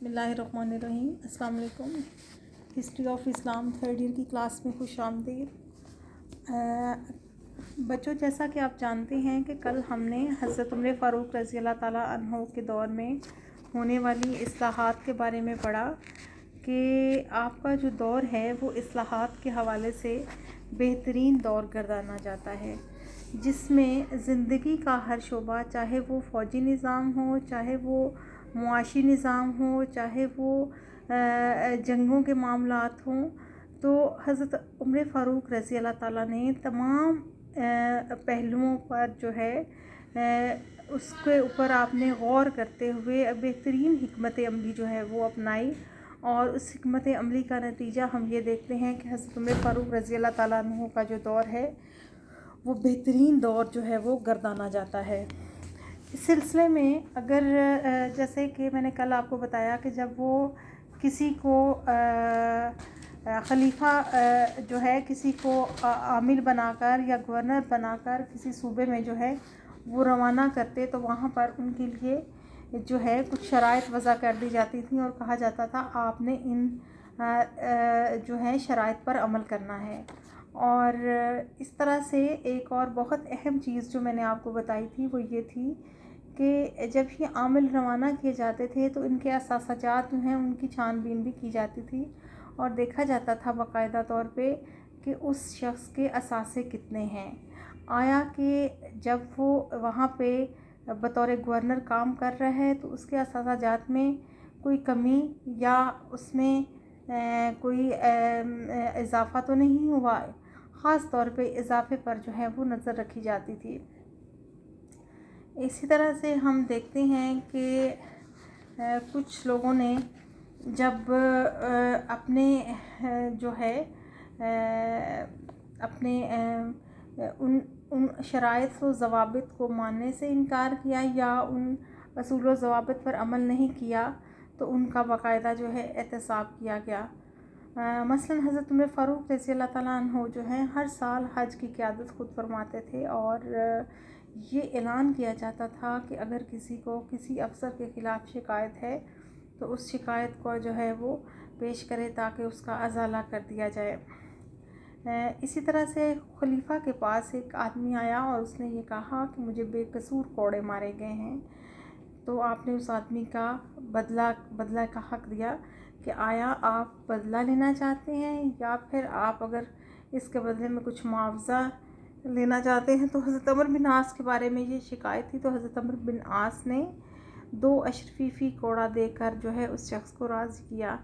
بسم اللہ الرحمن الرحیم۔ السلام علیکم۔ History of Islam 3rd year کی کلاس میں خوش آمدید۔ بچوں، جیسا کہ آپ جانتے ہیں کہ کل ہم نے حضرت عمر فاروق رضی اللہ تعالیٰ عنہ کے دور میں ہونے والی اصلاحات کے بارے میں پڑھا کہ آپ کا جو دور ہے وہ اصلاحات کے حوالے سے بہترین دور گردانا جاتا ہے، جس میں زندگی کا ہر شعبہ، چاہے وہ فوجی نظام ہو، چاہے وہ معاشی نظام ہو، چاہے وہ جنگوں کے معاملات ہوں، تو حضرت عمر فاروق رضی اللہ تعالیٰ نے تمام پہلوؤں پر جو ہے اس کے اوپر آپ نے غور کرتے ہوئے بہترین حکمت عملی جو ہے وہ اپنائی، اور اس حکمت عملی کا نتیجہ ہم یہ دیکھتے ہیں کہ حضرت عمر فاروق رضی اللہ تعالیٰ عنہ کا جو دور ہے وہ بہترین دور جو ہے وہ گردانا جاتا ہے۔ اس سلسلے میں اگر جیسے کہ میں نے کل آپ کو بتایا کہ جب وہ کسی کو خلیفہ جو ہے کسی کو عامل بنا کر یا گورنر بنا کر کسی صوبے میں جو ہے وہ روانہ کرتے، تو وہاں پر ان کے لیے جو ہے کچھ شرائط وضع کر دی جاتی تھیں اور کہا جاتا تھا آپ نے ان جو ہے شرائط پر عمل کرنا ہے۔ اور اس طرح سے ایک اور بہت اہم چیز جو میں نے آپ کو بتائی تھی وہ یہ تھی کہ جب یہ عامل روانہ کیے جاتے تھے تو ان کے اثاثات جو ہیں ان کی چھان بین بھی کی جاتی تھی اور دیکھا جاتا تھا باقاعدہ طور پہ کہ اس شخص کے اثاثے کتنے ہیں، آیا کہ جب وہ وہاں پہ بطور گورنر کام کر رہا ہے تو اس کے اثاثات میں کوئی کمی یا اس میں کوئی اضافہ تو نہیں ہوا، خاص طور پہ اضافے پر جو ہے وہ نظر رکھی جاتی تھی۔ اسی طرح سے ہم دیکھتے ہیں کہ کچھ لوگوں نے جب اپنے جو ہے اپنے ان شرائط و ضوابط کو ماننے سے انکار کیا یا ان اصول و ضوابط پر عمل نہیں کیا تو ان کا باقاعدہ جو ہے احتساب کیا گیا۔ مثلا حضرت عمر فاروق رضی اللہ تعالیٰ عنہ جو ہے ہر سال حج کی قیادت خود فرماتے تھے، اور یہ اعلان کیا جاتا تھا کہ اگر کسی کو کسی افسر کے خلاف شکایت ہے تو اس شکایت کو جو ہے وہ پیش کرے تاکہ اس کا ازالہ کر دیا جائے۔ اسی طرح سے خلیفہ کے پاس ایک آدمی آیا اور اس نے یہ کہا کہ مجھے بے قصور کوڑے مارے گئے ہیں، تو آپ نے اس آدمی کا بدلہ کا حق دیا کہ آیا آپ بدلہ لینا چاہتے ہیں یا پھر آپ اگر اس کے بدلے میں کچھ معاوضہ لینا چاہتے ہیں۔ تو حضرت عمرو بن عاص کے بارے میں یہ شکایت تھی، تو حضرت عمرو بن عاص نے 2 اشرفی فی کوڑا دے کر جو ہے اس شخص کو راضی کیا۔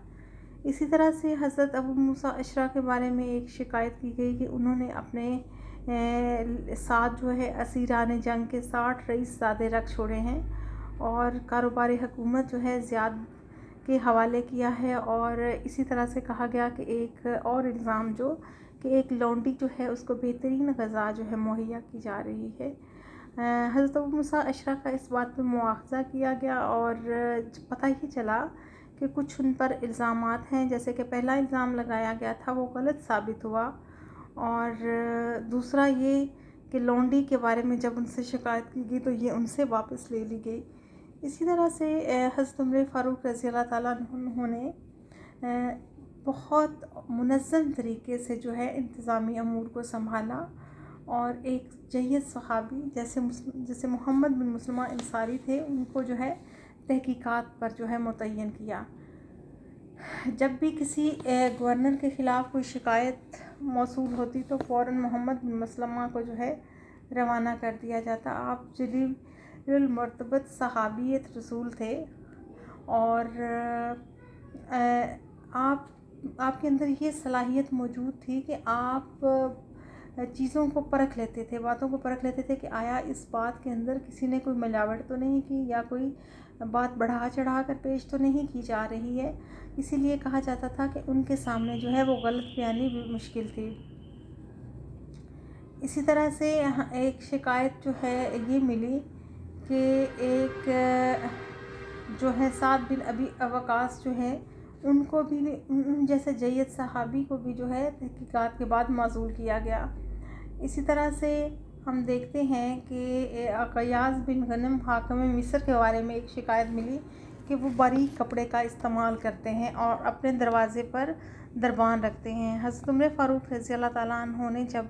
اسی طرح سے حضرت ابو موسیٰ اشعری کے بارے میں ایک شکایت کی گئی کہ انہوں نے اپنے ساتھ جو ہے اسیران جنگ کے 60 رئیس زادے رکھ چھوڑے ہیں اور کاروباری حکومت جو ہے زیاد کے حوالے کیا ہے، اور اسی طرح سے کہا گیا کہ ایک اور الزام جو کہ ایک لونڈی جو ہے اس کو بہترین غذا جو ہے مہیا کی جا رہی ہے۔ حضرت ابو موسیٰ اشعری کا اس بات پہ مواخذہ کیا گیا اور پتہ ہی چلا کہ کچھ ان پر الزامات ہیں، جیسے کہ پہلا الزام لگایا گیا تھا وہ غلط ثابت ہوا، اور دوسرا یہ کہ لونڈی کے بارے میں جب ان سے شکایت کی گئی تو یہ ان سے واپس لے لی گئی۔ اسی طرح سے حضرت عمر فاروق رضی اللہ تعالیٰ عنہ نے بہت منظم طریقے سے جو ہے انتظامی امور کو سنبھالا، اور ایک جید صحابی جیسے محمد بن مسلمہ انصاری تھے ان کو جو ہے تحقیقات پر جو ہے متعین کیا۔ جب بھی کسی گورنر کے خلاف کوئی شکایت موصول ہوتی تو فوراً محمد بن مسلمہ کو جو ہے روانہ کر دیا جاتا۔ آپ جلیل المرتبت صحابیت رسول تھے، اور آپ کے اندر یہ صلاحیت موجود تھی کہ آپ چیزوں کو پرکھ لیتے تھے، باتوں کو پرکھ لیتے تھے کہ آیا اس بات کے اندر کسی نے کوئی ملاوٹ تو نہیں کی یا کوئی بات بڑھا چڑھا کر پیش تو نہیں کی جا رہی ہے، اسی لیے کہا جاتا تھا کہ ان کے سامنے جو ہے وہ غلط بیانی بھی مشکل تھی۔ اسی طرح سے ایک شکایت جو ہے یہ ملی کہ ایک جو ہے سعد بن ابی وقاص جو ہے ان کو بھی ان جیسے جید صحابی کو بھی جو ہے تحقیقات کے بعد معزول کیا گیا۔ اسی طرح سے ہم دیکھتے ہیں کہ قیاس بن غنم حاکم مصر کے بارے میں ایک شکایت ملی کہ وہ باریک کپڑے کا استعمال کرتے ہیں اور اپنے دروازے پر دربان رکھتے ہیں۔ حضرت عمر فاروق رضی اللہ تعالیٰ عنہ نے جب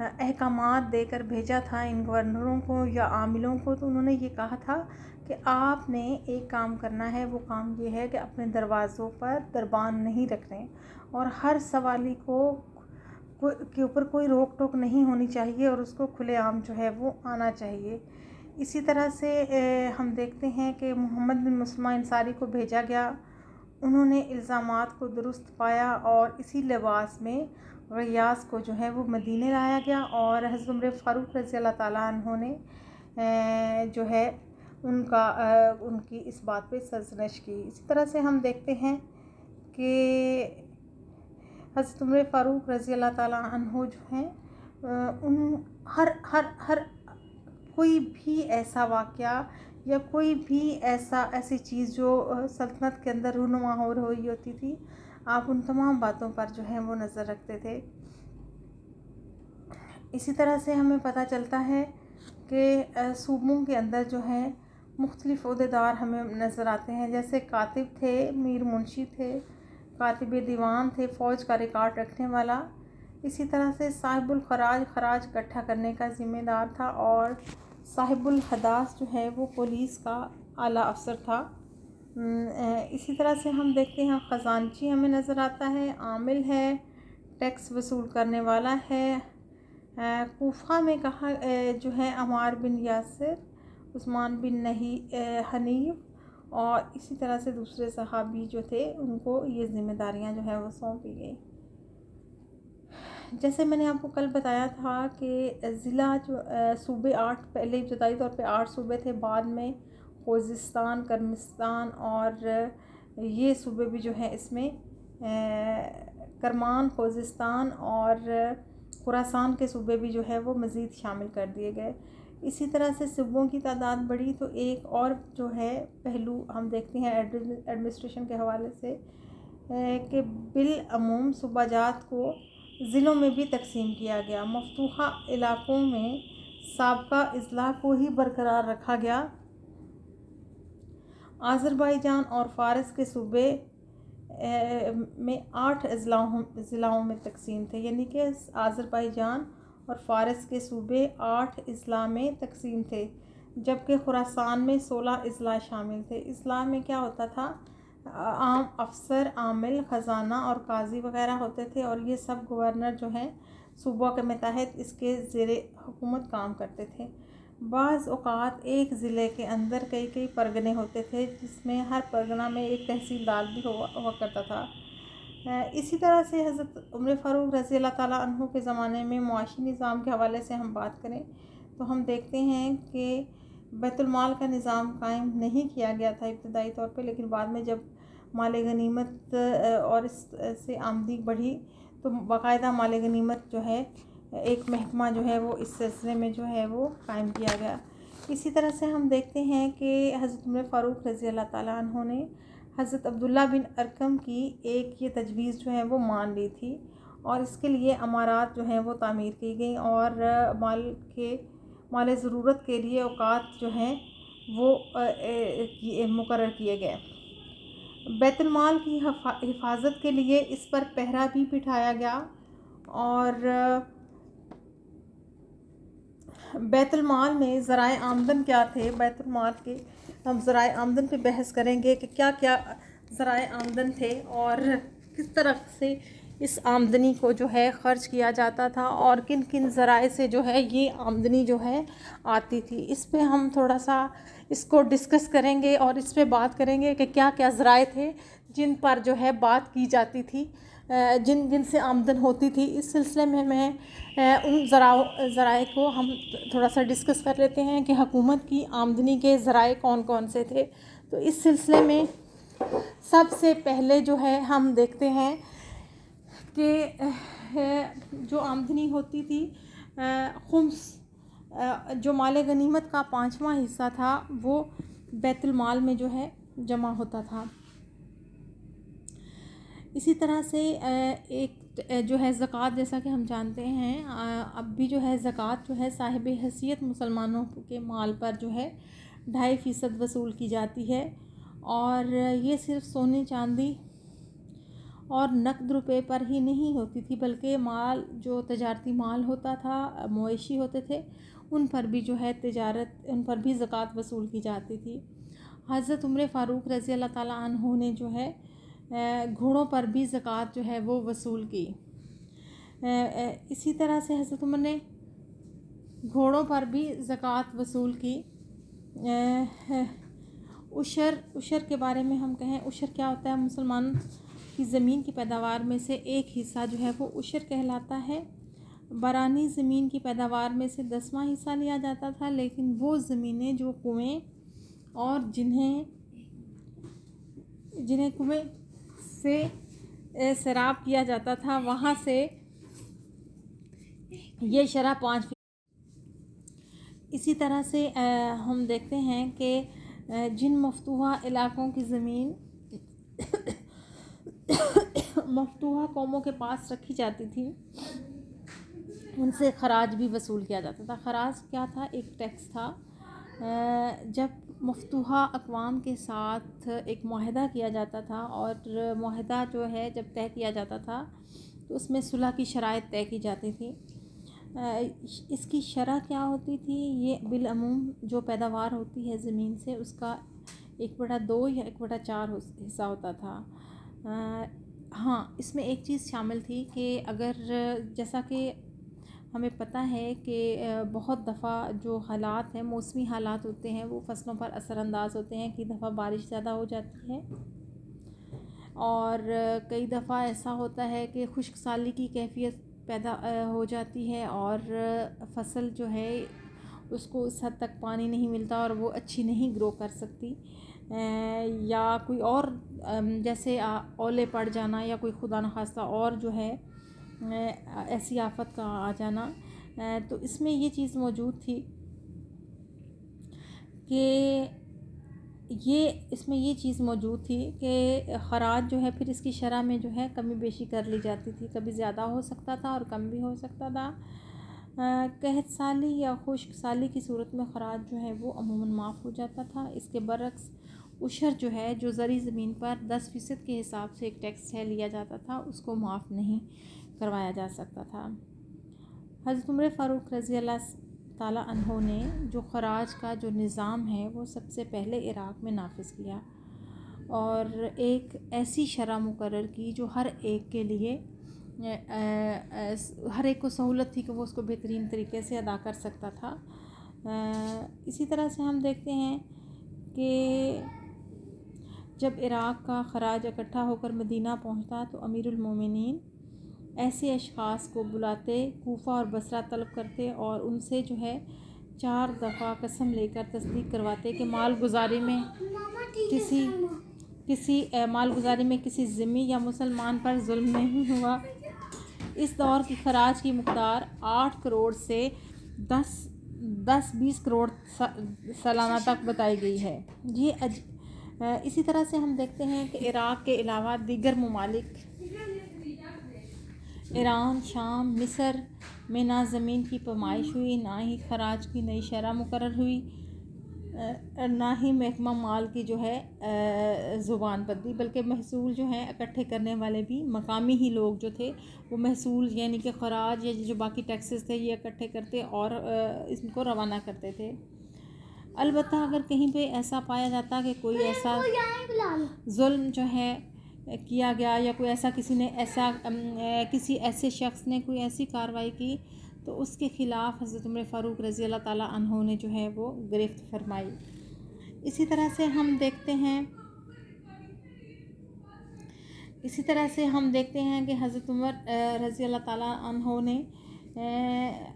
احکامات دے کر بھیجا تھا ان گورنروں کو یا عاملوں کو، تو انہوں نے یہ کہا تھا کہ آپ نے ایک کام کرنا ہے، وہ کام یہ ہے کہ اپنے دروازوں پر دربان نہیں رکھنے، اور ہر سوالی کے اوپر کوئی روک ٹوک نہیں ہونی چاہیے، اور اس کو کھلے عام جو ہے وہ آنا چاہیے۔ اسی طرح سے ہم دیکھتے ہیں کہ محمد بن مسلمہ انصاری کو بھیجا گیا، انہوں نے الزامات کو درست پایا اور اسی لباس میں غیاث کو جو ہے وہ مدینے لایا گیا، اور حضرت عمر فاروق رضی اللہ تعالیٰ عنہ نے جو ہے ان کی اس بات پہ سرزنش کی۔ اسی طرح سے ہم دیکھتے ہیں کہ حضرت عمر فاروق رضی اللہ تعالیٰ عنہ جو ہیں ہر کوئی بھی ایسا واقعہ یا کوئی بھی ایسی چیز جو سلطنت کے اندر رونما ہو رہی ہوتی تھی، آپ ان تمام باتوں پر جو ہے وہ نظر رکھتے تھے۔ اسی طرح سے ہمیں پتہ چلتا ہے کہ صوبوں کے اندر جو ہے مختلف عہدیدار ہمیں نظر آتے ہیں، جیسے کاتب تھے، میر منشی تھے، کاتب دیوان تھے، فوج کا ریکارڈ رکھنے والا۔ اسی طرح سے صاحب الخراج خراج اکٹھا کرنے کا ذمہ دار تھا، اور صاحب الحداث جو ہے وہ پولیس کا اعلیٰ افسر تھا۔ اسی طرح سے ہم دیکھتے ہیں خزانچی ہمیں نظر آتا ہے، عامل ہے، ٹیکس وصول کرنے والا ہے۔ کوفہ میں کہا جو ہے عمار بن یاسر، عثمان بن حنیف اور اسی طرح سے دوسرے صحابی جو تھے ان کو یہ ذمہ داریاں جو ہے وہ سونپی گئی۔ جیسے میں نے آپ کو کل بتایا تھا کہ ضلع جو صوبے 8 پہلے ابتدائی طور پہ 8 صوبے تھے، بعد میں خوزستان، کرمستان اور یہ صوبے بھی جو ہیں اس میں کرمان، خوزستان اور خراسان کے صوبے بھی جو ہے وہ مزید شامل کر دیے گئے۔ اسی طرح سے صوبوں کی تعداد بڑھی تو ایک اور جو ہے پہلو ہم دیکھتے ہیں ایڈمنسٹریشن کے حوالے سے کہ بالعموم صوبہ جات کو ضلعوں میں بھی تقسیم کیا گیا۔ مفتوحہ علاقوں میں سابقہ اضلاع کو ہی برقرار رکھا گیا۔ آذربائیجان اور فارس کے صوبے میں 8 اضلاعوں میں تقسیم تھے، یعنی کہ آذربائیجان اور فارس کے صوبے 8 اضلاع میں تقسیم تھے، جبکہ خراسان میں 16 اضلاع شامل تھے۔ اضلاع میں کیا ہوتا تھا؟ عام افسر، عامل، خزانہ اور قاضی وغیرہ ہوتے تھے، اور یہ سب گورنر جو ہیں صوبہ کے متحد اس کے زیر حکومت کام کرتے تھے۔ بعض اوقات ایک ضلع کے اندر کئی پرگنے ہوتے تھے، جس میں ہر پرگنہ میں ایک تحصیلدار بھی ہوا کرتا تھا۔ اسی طرح سے حضرت عمر فاروق رضی اللہ تعالیٰ عنہ کے زمانے میں معاشی نظام کے حوالے سے ہم بات کریں تو ہم دیکھتے ہیں کہ بیت المال کا نظام قائم نہیں کیا گیا تھا ابتدائی طور پہ، لیکن بعد میں جب مال غنیمت اور اس سے آمدنی بڑھی تو باقاعدہ مال غنیمت جو ہے ایک محکمہ جو ہے وہ اس سلسلے میں جو ہے وہ قائم کیا گیا۔ اسی طرح سے ہم دیکھتے ہیں کہ حضرت عمر فاروق رضی اللہ تعالیٰ عنہ نے حضرت عبداللہ بن ارقم کی ایک یہ تجویز جو ہے وہ مان لی تھی، اور اس کے لیے عمارات جو ہیں وہ تعمیر کی گئیں اور مال ضرورت کے لیے اوقات جو ہیں وہ مقرر کیے گئے۔ بیت المال کی حفاظت کے لیے اس پر پہرا بھی بٹھایا گیا، اور بیت المال میں ذرائع آمدن کیا تھے؟ بیت المال کے ہم ذرائع آمدن پہ بحث کریں گے کہ کیا کیا ذرائع آمدن تھے اور کس طرح سے اس آمدنی کو جو ہے خرچ کیا جاتا تھا، اور کن کن ذرائع سے جو ہے یہ آمدنی جو ہے آتی تھی۔ اس پہ ہم تھوڑا سا اس کو ڈسکس کریں گے اور اس پہ بات کریں گے کہ کیا کیا ذرائع تھے جن پر جو ہے بات کی جاتی تھی، جن سے آمدن ہوتی تھی۔ اس سلسلے میں ان ذرائع کو ہم تھوڑا سا ڈسکس کر لیتے ہیں کہ حکومت کی آمدنی کے ذرائع کون کون سے تھے۔ تو اس سلسلے میں سب سے پہلے جو ہے ہم دیکھتے ہیں کہ جو آمدنی ہوتی تھی خمس، جو مال غنیمت کا 5واں حصہ تھا، وہ بیت المال میں جو ہے جمع ہوتا تھا۔ اسی طرح سے ایک جو ہے زکوٰۃ، جیسا کہ ہم جانتے ہیں اب بھی جو ہے زکوٰۃ جو ہے صاحب حیثیت مسلمانوں کے مال پر جو ہے 2.5% وصول کی جاتی ہے، اور یہ صرف سونے چاندی اور نقد روپے پر ہی نہیں ہوتی تھی، بلکہ مال جو تجارتی مال ہوتا تھا، مویشی ہوتے تھے، ان پر بھی جو ہے ان پر بھی زکوٰۃ وصول کی جاتی تھی۔ حضرت عمر فاروق رضی اللہ تعالیٰ عنہ نے جو ہے گھوڑوں پر بھی زکوٰۃ جو ہے وہ وصول کی۔ اسی طرح سے حضرت عمر نے گھوڑوں پر بھی زکوٰۃ وصول کی۔ عشر کے بارے میں ہم کہیں، عشر کیا ہوتا ہے؟ مسلمان کی زمین کی پیداوار میں سے ایک حصہ جو ہے وہ عشر کہلاتا ہے۔ برانی زمین کی پیداوار میں سے 10واں حصہ لیا جاتا تھا، لیکن وہ زمینیں جو کنویں اور جنہیں کنویں سے سیراب کیا جاتا تھا، وہاں سے یہ شرح 5%۔ اسی طرح سے ہم دیکھتے ہیں کہ جن مفتوحہ علاقوں کی زمین مفتوحہ قوموں کے پاس رکھی جاتی تھی، ان سے خراج بھی وصول کیا جاتا تھا۔ خراج کیا تھا؟ ایک ٹیکس تھا۔ جب مفتوحہ اقوام کے ساتھ ایک معاہدہ کیا جاتا تھا، اور معاہدہ جو ہے جب طے کیا جاتا تھا تو اس میں صلح کی شرائط طے کی جاتی تھی۔ اس کی شرح کیا ہوتی تھی؟ یہ بالعموم جو پیداوار ہوتی ہے زمین سے، اس کا 1/2 یا 1/4 حصہ ہوتا تھا۔ ہاں، اس میں ایک چیز شامل تھی کہ اگر، جیسا کہ ہمیں پتہ ہے کہ بہت دفعہ جو حالات ہیں، موسمی حالات ہوتے ہیں، وہ فصلوں پر اثر انداز ہوتے ہیں۔ کئی دفعہ بارش زیادہ ہو جاتی ہے، اور کئی دفعہ ایسا ہوتا ہے کہ خشک سالی کی کیفیت پیدا ہو جاتی ہے، اور فصل جو ہے اس کو اس حد تک پانی نہیں ملتا اور وہ اچھی نہیں گرو کر سکتی، یا کوئی اور جیسے اولے پڑ جانا، یا کوئی خدا نخواستہ اور جو ہے ایسی آفت کا آ جانا۔ تو اس میں یہ چیز موجود تھی کہ خراج جو ہے پھر اس کی شرح میں جو ہے کمی بیشی کر لی جاتی تھی، کبھی زیادہ ہو سکتا تھا اور کم بھی ہو سکتا تھا۔ قحط سالی یا خشک سالی کی صورت میں خراج جو ہے وہ عموماً معاف ہو جاتا تھا۔ اس کے برعکس عشر جو ہے، جو زرعی زمین پر 10% کے حساب سے ایک ٹیکس ہے لیا جاتا تھا، اس کو معاف نہیں کروایا جا سکتا تھا۔ حضرت عمر فاروق رضی اللہ تعالیٰ عنہ نے جو خراج کا جو نظام ہے وہ سب سے پہلے عراق میں نافذ کیا، اور ایک ایسی شرح مقرر کی جو ہر ایک کے لیے ہر ایک کو سہولت تھی کہ وہ اس کو بہترین طریقے سے ادا کر سکتا تھا۔ اسی طرح سے ہم دیکھتے ہیں کہ جب عراق کا خراج اکٹھا ہو کر مدینہ پہنچتا تو امیر المومنین ایسے اشخاص کو بلاتے، کوفہ اور بصرہ طلب کرتے، اور ان سے جو ہے 4 دفعہ قسم لے کر تصدیق کرواتے کہ مال گزاری میں کسی ذمہ یا مسلمان پر ظلم نہیں ہوا۔ اس دور کی خراج کی مقدار 8 کروڑ سے 10-20 کروڑ سالانہ تک بتائی گئی ہے۔ اسی طرح سے ہم دیکھتے ہیں کہ عراق کے علاوہ دیگر ممالک ایران، شام، مصر میں نہ زمین کی پیمائش ہوئی، نہ ہی خراج کی نئی شرح مقرر ہوئی، نہ ہی محکمہ مال کی جو ہے زبان بدلی، بلکہ محصول جو ہیں اکٹھے کرنے والے بھی مقامی ہی لوگ جو تھے، وہ محصول یعنی کہ خراج یا جو باقی ٹیکسز تھے یہ اکٹھے کرتے اور اس کو روانہ کرتے تھے۔ البتہ اگر کہیں پہ ایسا پایا جاتا کہ کوئی ایسا ظلم جو ہے کیا گیا، یا کوئی ایسا کسی ایسے شخص نے کوئی ایسی کارروائی کی، تو اس کے خلاف حضرت عمر فاروق رضی اللہ تعالیٰ عنہ نے جو ہے وہ گرفت فرمائی۔ اسی طرح سے ہم دیکھتے ہیں کہ حضرت عمر رضی اللہ تعالیٰ عنہ نے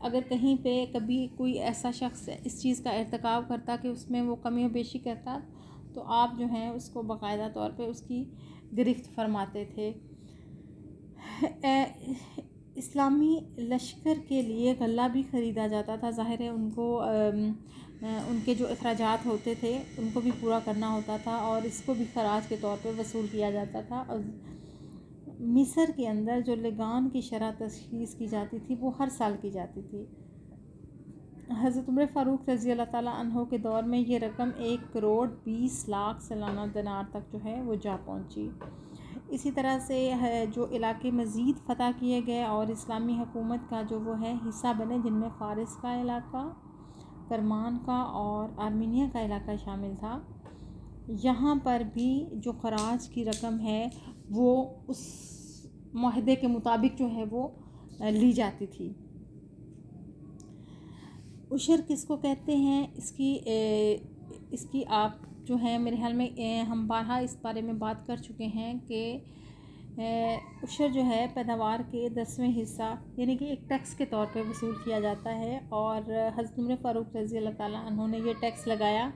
اگر کہیں پہ کبھی کوئی ایسا شخص اس چیز کا ارتکاب کرتا کہ اس میں وہ کمی و بیشی کرتا، تو آپ جو ہیں اس کو باقاعدہ طور پہ اس کی گرفت فرماتے تھے۔ اسلامی لشکر کے لیے غلہ بھی خریدا جاتا تھا۔ ظاہر ہے ان کے جو اخراجات ہوتے تھے ان کو بھی پورا کرنا ہوتا تھا، اور اس کو بھی خراج کے طور پہ وصول کیا جاتا تھا۔ اور مصر کے اندر جو لگان کی شرح تشخیص کی جاتی تھی وہ ہر سال کی جاتی تھی۔ حضرت عمر فاروق رضی اللہ تعالیٰ عنہ کے دور میں یہ رقم 1,20,00,000 سالانہ دینار تک جو ہے وہ جا پہنچی۔ اسی طرح سے جو علاقے مزید فتح کیے گئے اور اسلامی حکومت کا جو وہ ہے حصہ بنے، جن میں فارس کا علاقہ، کرمان کا اور آرمینیا کا علاقہ شامل تھا، یہاں پر بھی جو خراج کی رقم ہے وہ اس معاہدے کے مطابق جو ہے وہ لی جاتی تھی۔ عشر کس کو کہتے ہیں، اس کی آپ جو ہے میرے خیال میں ہم بارہا اس بارے میں بات کر چکے ہیں کہ عشر جو ہے پیداوار کے 10ویں حصہ یعنی کہ ایک ٹیکس کے طور پہ وصول کیا جاتا ہے، اور حضرت عمر فاروق رضی اللہ تعالیٰ عنہ نے یہ ٹیکس لگایا۔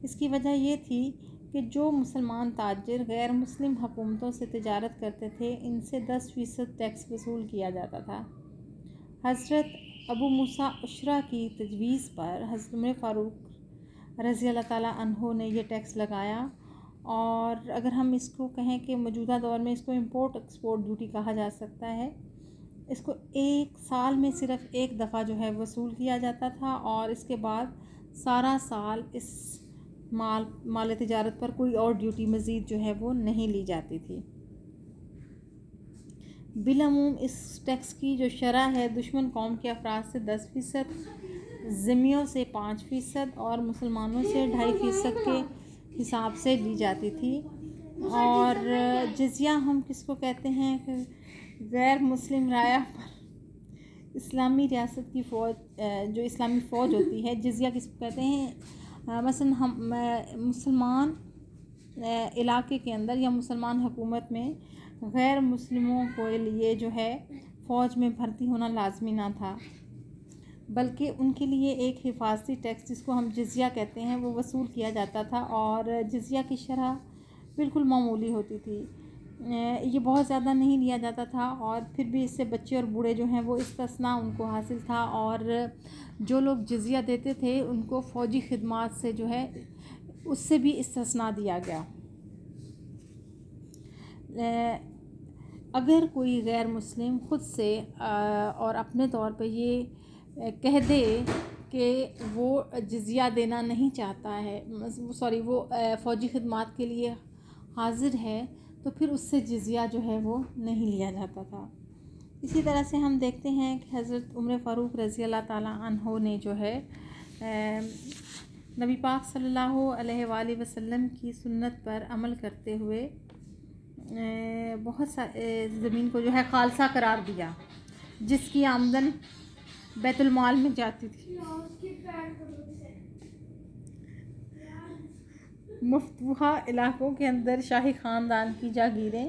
اس کی وجہ یہ تھی کہ جو مسلمان تاجر غیر مسلم حکومتوں سے تجارت کرتے تھے، ان سے 10% ٹیکس وصول کیا جاتا تھا۔ حضرت ابو موسیٰ عشرہ کی تجویز پر حضرت عمر فاروق رضی اللہ تعالیٰ عنہ نے یہ ٹیکس لگایا، اور اگر ہم اس کو کہیں کہ موجودہ دور میں اس کو امپورٹ ایکسپورٹ ڈیوٹی کہا جا سکتا ہے، اس کو ایک سال میں صرف ایک دفعہ جو ہے وصول کیا جاتا تھا، اور اس کے بعد سارا سال اس مال تجارت پر کوئی اور ڈیوٹی مزید جو ہے وہ نہیں لی جاتی تھی۔ بالعموم اس ٹیکس کی جو شرح ہے دشمن قوم کے افراد سے 10%، ذمیوں سے 5% اور مسلمانوں سے 2.5% کے حساب سے لی جاتی تھی۔ اور جزیہ ہم کس کو کہتے ہیں کہ غیر مسلم رعایا پر اسلامی ریاست کی فوج، جو اسلامی فوج ہوتی ہے، جزیہ کس کو کہتے ہیں؟ مثلا ہم مسلمان علاقے کے اندر یا مسلمان حکومت میں غیر مسلموں کے لیے جو ہے فوج میں بھرتی ہونا لازمی نہ تھا، بلکہ ان کے لیے ایک حفاظتی ٹیکس جس کو ہم جزیہ کہتے ہیں وہ وصول کیا جاتا تھا، اور جزیہ کی شرح بالکل معمولی ہوتی تھی، یہ بہت زیادہ نہیں لیا جاتا تھا، اور پھر بھی اس سے بچے اور بوڑھے جو ہیں وہ استثناء ان کو حاصل تھا، اور جو لوگ جزیہ دیتے تھے ان کو فوجی خدمات سے جو ہے اس سے بھی استثناء دیا گیا۔ اگر کوئی غیر مسلم خود سے اور اپنے طور پہ یہ کہہ دے کہ وہ جزیہ دینا نہیں چاہتا ہے، وہ فوجی خدمات کے لیے حاضر ہے، تو پھر اس سے جزیہ جو ہے وہ نہیں لیا جاتا تھا۔ اسی طرح سے ہم دیکھتے ہیں کہ حضرت عمر فاروق رضی اللہ تعالیٰ عنہ نے جو ہے نبی پاک صلی اللہ علیہ وآلہ وسلم کی سنت پر عمل کرتے ہوئے بہت زمین کو جو ہے خالصہ قرار دیا، جس کی آمدن بیت المال میں جاتی تھی۔ مفتوحہ علاقوں کے اندر شاہی خاندان کی جاگیریں،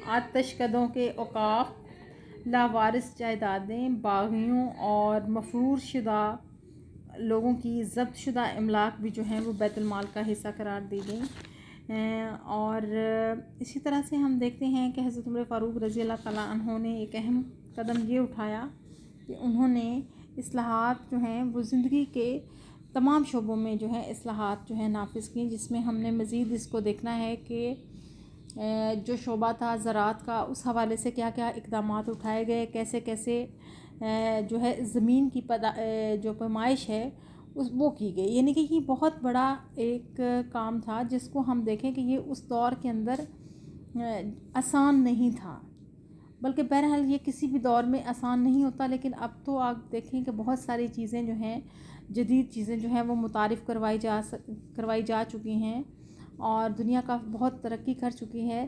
آتش کدوں کے اوقاف، لاوارث جائیدادیں، باغیوں اور مفرور شدہ لوگوں کی ضبط شدہ املاک بھی جو ہیں وہ بیت المال کا حصہ قرار دی گئیں۔ اور اسی طرح سے ہم دیکھتے ہیں کہ حضرت عمر فاروق رضی اللہ تعالیٰ عنہ نے ایک اہم قدم یہ اٹھایا کہ انہوں نے اصلاحات جو ہیں وہ زندگی کے تمام شعبوں میں جو ہے اصلاحات جو ہیں نافذ کی، جس میں ہم نے مزید اس کو دیکھنا ہے کہ جو شعبہ تھا زراعت کا، اس حوالے سے کیا کیا اقدامات اٹھائے گئے، کیسے کیسے جو ہے زمین کی جو پیمائش ہے وہ کی گئی، یعنی کہ یہ بہت بڑا ایک کام تھا جس کو ہم دیکھیں کہ یہ اس دور کے اندر آسان نہیں تھا، بلکہ بہرحال یہ کسی بھی دور میں آسان نہیں ہوتا، لیکن اب تو آپ دیکھیں کہ بہت ساری چیزیں جو ہیں، جدید چیزیں جو ہیں وہ متعارف کروائی جا چکی ہیں، اور دنیا کا بہت ترقی کر چکی ہے،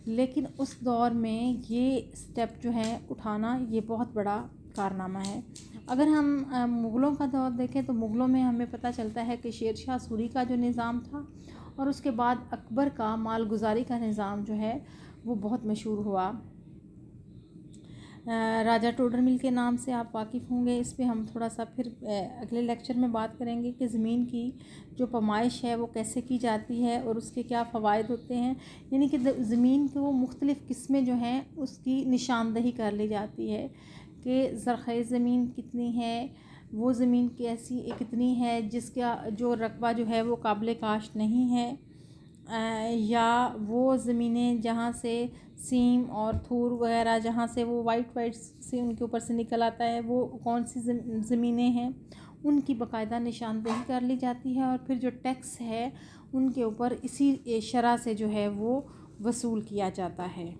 لیکن اس دور میں یہ سٹیپ جو ہے اٹھانا یہ بہت بڑا کارنامہ ہے۔ اگر ہم مغلوں کا دور دیکھیں تو مغلوں میں ہمیں پتہ چلتا ہے کہ شیر شاہ سوری کا جو نظام تھا، اور اس کے بعد اکبر کا مال گزاری کا نظام جو ہے وہ بہت مشہور ہوا۔ راجہ ٹوڈر مل کے نام سے آپ واقف ہوں گے، اس پہ ہم تھوڑا سا پھر اگلے لیکچر میں بات کریں گے کہ زمین کی جو پیمائش ہے وہ کیسے کی جاتی ہے اور اس کے کیا فوائد ہوتے ہیں، یعنی کہ زمین کے وہ مختلف قسمیں جو ہیں اس کی نشاندہی کر لی جاتی ہے کہ زرخیز زمین کتنی ہے، وہ زمین کتنی ہے جس کا جو رقبہ جو ہے وہ قابل کاشت نہیں ہے، یا وہ زمینیں جہاں سے سیم اور تھور وغیرہ جہاں سے وہ وائٹ سے ان کے اوپر سے نکل آتا ہے، وہ کون سی زمینیں ہیں، ان کی باقاعدہ نشاندہی کر لی جاتی ہے، اور پھر جو ٹیکس ہے ان کے اوپر اسی شرح سے جو ہے وہ وصول کیا جاتا ہے۔